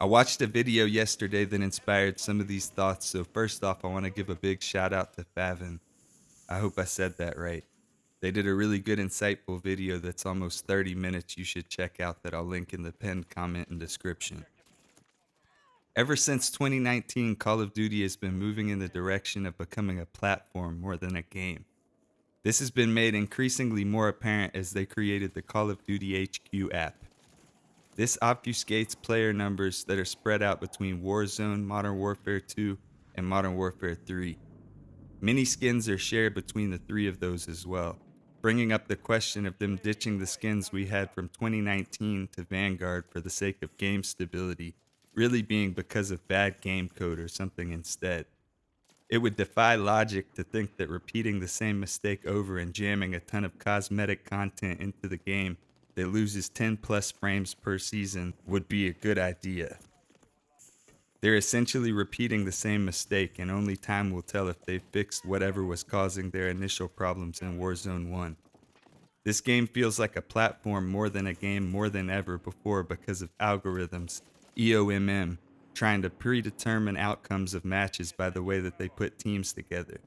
I watched a video yesterday that inspired some of these thoughts, so first off, I want to give a big shout out to Favin. I hope I said that right. They did a really good, insightful video that's almost 30 minutes you should check out that I'll link in the pinned comment and description. Ever since 2019, Call of Duty has been moving in the direction of becoming a platform more than a game. This has been made increasingly more apparent as they created the Call of Duty HQ app. This obfuscates player numbers that are spread out between Warzone, Modern Warfare 2, and Modern Warfare 3. Many skins are shared between the three of those as well, bringing up the question of them ditching the skins we had from 2019 to Vanguard for the sake of game stability, really being because of bad game code or something instead. It would defy logic to think that repeating the same mistake over and jamming a ton of cosmetic content into the game that loses 10 plus frames per season would be a good idea. They're essentially repeating the same mistake, and only time will tell if they've fixed whatever was causing their initial problems in Warzone 1. This game feels like a platform more than a game more than ever before because of algorithms, EOMM, trying to predetermine outcomes of matches by the way that they put teams together.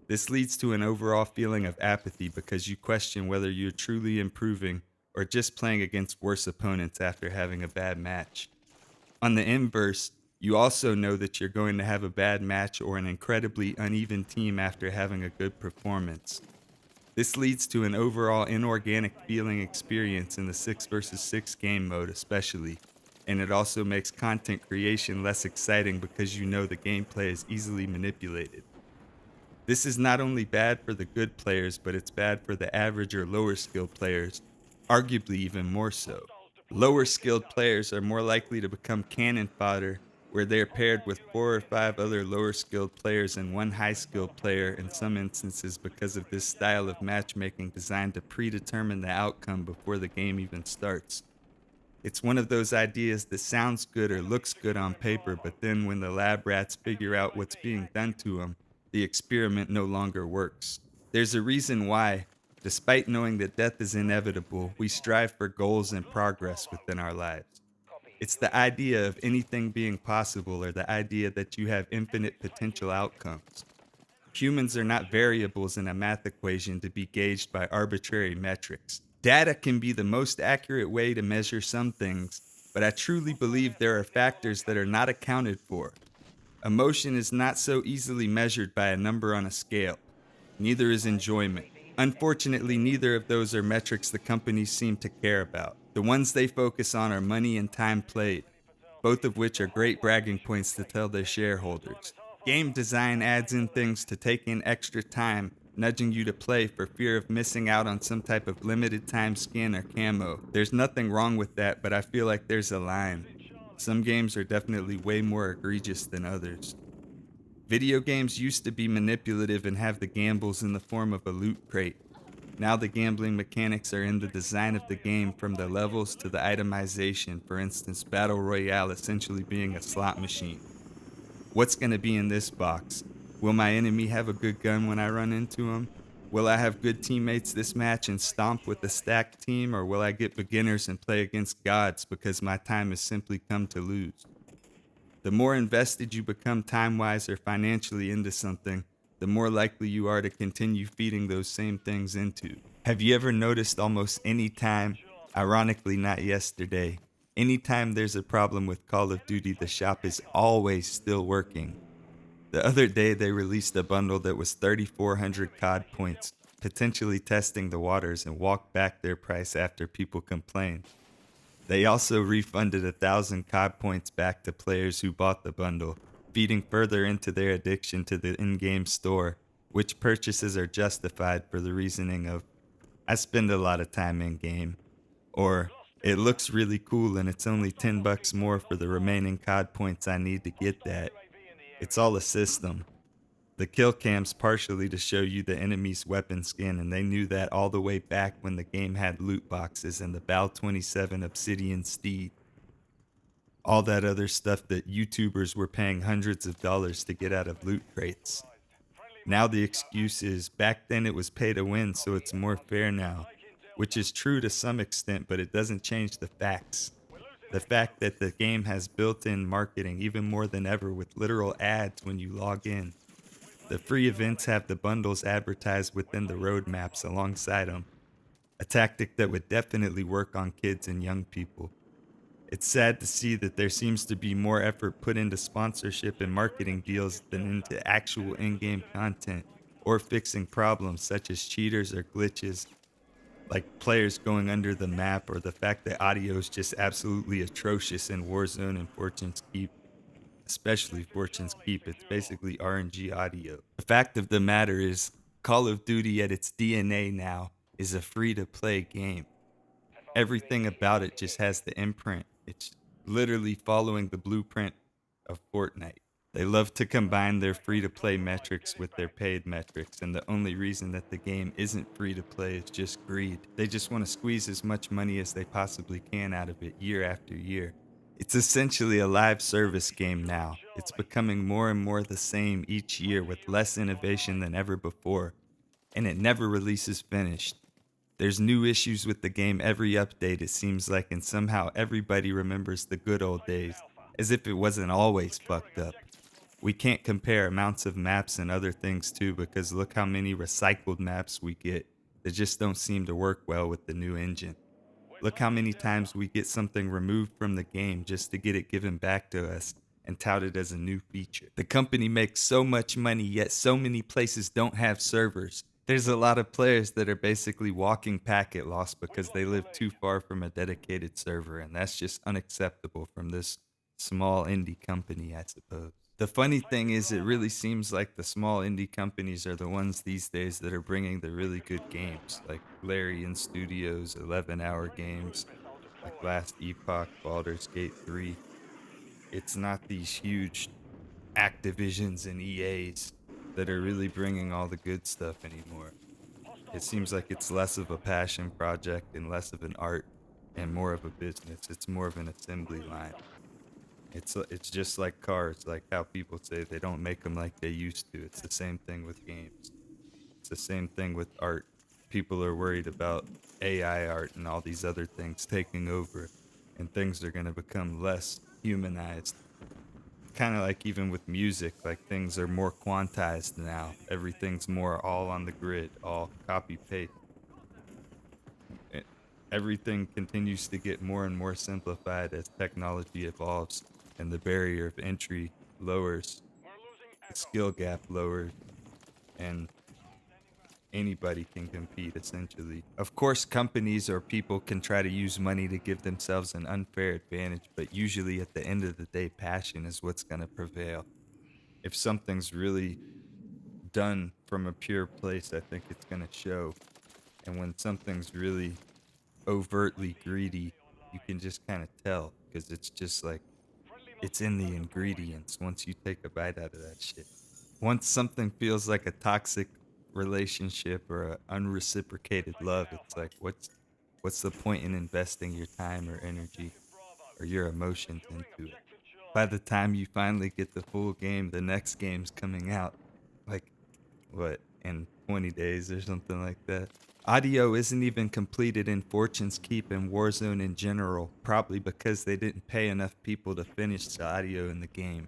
This leads to an overall feeling of apathy because you question whether you're truly improving or just playing against worse opponents after having a bad match. On the inverse, you also know that you're going to have a bad match or an incredibly uneven team after having a good performance. This leads to an overall inorganic feeling experience in the 6 versus 6 game mode especially, and it also makes content creation less exciting because you know the gameplay is easily manipulated. This is not only bad for the good players, but it's bad for the average or lower skilled players, arguably even more so. Lower skilled players are more likely to become cannon fodder, where they are paired with 4 or 5 other lower skilled players and one high skilled player in some instances because of this style of matchmaking designed to predetermine the outcome before the game even starts. It's one of those ideas that sounds good or looks good on paper, but then when the lab rats figure out what's being done to them, the experiment no longer works. There's a reason why, despite knowing that death is inevitable, we strive for goals and progress within our lives. It's the idea of anything being possible or the idea that you have infinite potential outcomes. Humans are not variables in a math equation to be gauged by arbitrary metrics. Data can be the most accurate way to measure some things, but I truly believe there are factors that are not accounted for. Emotion is not so easily measured by a number on a scale. Neither is enjoyment. Unfortunately, neither of those are metrics the companies seem to care about. The ones they focus on are money and time played, both of which are great bragging points to tell their shareholders. Game design adds in things to take in extra time, nudging you to play for fear of missing out on some type of limited time skin or camo. There's nothing wrong with that, but I feel like there's a line. Some games are definitely way more egregious than others. Video games used to be manipulative and have the gambles in the form of a loot crate. Now the gambling mechanics are in the design of the game, from the levels to the itemization, for instance, Battle Royale essentially being a slot machine. What's going to be in this box? Will my enemy have a good gun when I run into him? Will I have good teammates this match and stomp with a stacked team, or will I get beginners and play against gods because my time has simply come to lose? The more invested you become time-wise or financially into something, the more likely you are to continue feeding those same things into. Have you ever noticed almost any time, ironically not yesterday, anytime there's a problem with Call of Duty, the shop is always still working? The other day they released a bundle that was 3,400 COD points, potentially testing the waters, and walked back their price after people complained. They also refunded 1,000 COD points back to players who bought the bundle, feeding further into their addiction to the in-game store, which purchases are justified for the reasoning of, I spend a lot of time in-game, or it looks really cool and it's only $10 more for the remaining COD points I need to get that. It's all a system. The kill cam's partially to show you the enemy's weapon skin, and they knew that all the way back when the game had loot boxes and the Bal 27 Obsidian Steed. All that other stuff that YouTubers were paying hundreds of dollars to get out of loot crates. Now the excuse is, back then it was pay to win, so it's more fair now. Which is true to some extent, but it doesn't change the facts. The fact that the game has built-in marketing even more than ever with literal ads when you log in. The free events have the bundles advertised within the roadmaps alongside them, a tactic that would definitely work on kids and young people. It's sad to see that there seems to be more effort put into sponsorship and marketing deals than into actual in game content or fixing problems such as cheaters or glitches, like players going under the map, or the fact that audio is just absolutely atrocious in Warzone and Fortune's Keep, especially Fortune's Keep. It's basically RNG audio. The fact of the matter is, Call of Duty at its DNA now is a free to play game. Everything about it just has the imprint. It's literally following the blueprint of Fortnite. They love to combine their free to play metrics with their paid metrics, and the only reason that the game isn't free to play is just greed. They just want to squeeze as much money as they possibly can out of it year after year. It's essentially a live service game now. It's becoming more and more the same each year with less innovation than ever before, and it never releases finished. There's new issues with the game every update, it seems like, and somehow everybody remembers the good old days, as if it wasn't always fucked up. We can't compare amounts of maps and other things too, because look how many recycled maps we get that just don't seem to work well with the new engine. Look how many times we get something removed from the game just to get it given back to us and touted as a new feature. The company makes so much money, yet so many places don't have servers. There's a lot of players that are basically walking packet lost because they live too far from a dedicated server, and that's just unacceptable from this small indie company, I suppose. The funny thing is, it really seems like the small indie companies are the ones these days that are bringing the really good games, like Larian Studios, 11-hour games, like Last Epoch, Baldur's Gate 3. It's not these huge Activisions and EAs that are really bringing all the good stuff anymore. It seems like it's less of a passion project and less of an art and more of a business. It's more of an assembly line. It's just like cars, like how people say they don't make them like they used to. It's the same thing with games. It's the same thing with art. People are worried about AI art and all these other things taking over, and things are going to become less humanized. Kind of like even with music, like things are more quantized now. Everything's more all on the grid, all copy paste. It, everything continues to get more and more simplified as technology evolves and the barrier of entry lowers, the skill gap lowers, and anybody can compete essentially. Of course, companies or people can try to use money to give themselves an unfair advantage, but usually at the end of the day, passion is what's going to prevail. If something's really done from a pure place, I think it's going to show. And when something's really overtly greedy, you can just kind of tell because it's just like it's in the ingredients once you take a bite out of that shit. Once something feels like a toxic relationship or a unreciprocated love, it's like what's the point in investing your time or energy or your emotions into it? By the time you finally get the full game, the next game's coming out. Like what, in 20 days or something like that. Audio isn't even completed in Fortune's Keep and Warzone in general, probably because they didn't pay enough people to finish the audio in the game.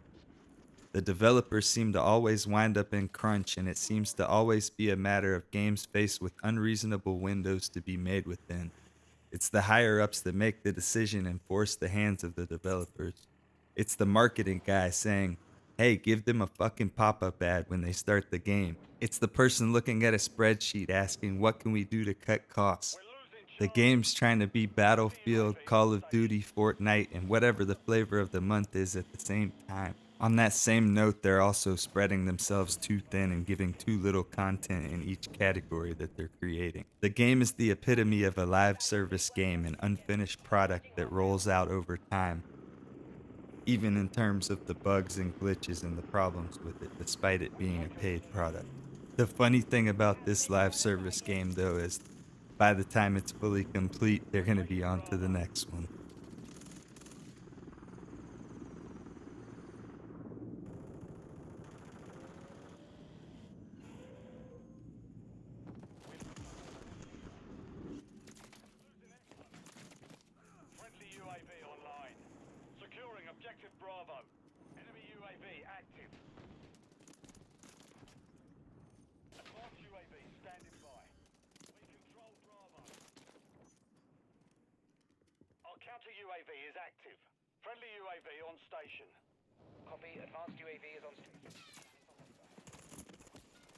The developers seem to always wind up in crunch, and it seems to always be a matter of games faced with unreasonable windows to be made within. It's the higher ups that make the decision and force the hands of the developers. It's the marketing guy saying, hey, give them a fucking pop up ad when they start the game. It's the person looking at a spreadsheet asking, what can we do to cut costs? The game's trying to be Battlefield, Call of Duty, Fortnite, and whatever the flavor of the month is at the same time. On that same note, they're also spreading themselves too thin and giving too little content in each category that they're creating. The game is the epitome of a live service game, an unfinished product that rolls out over time, even in terms of the bugs and glitches and the problems with it, despite it being a paid product. The funny thing about this live service game, though, is by the time it's fully complete, they're going to be on to the next one. Bravo. Enemy UAV active. Advanced UAV standing by. We control Bravo. Our counter UAV is active. Friendly UAV on station. Copy. Advanced UAV is on station.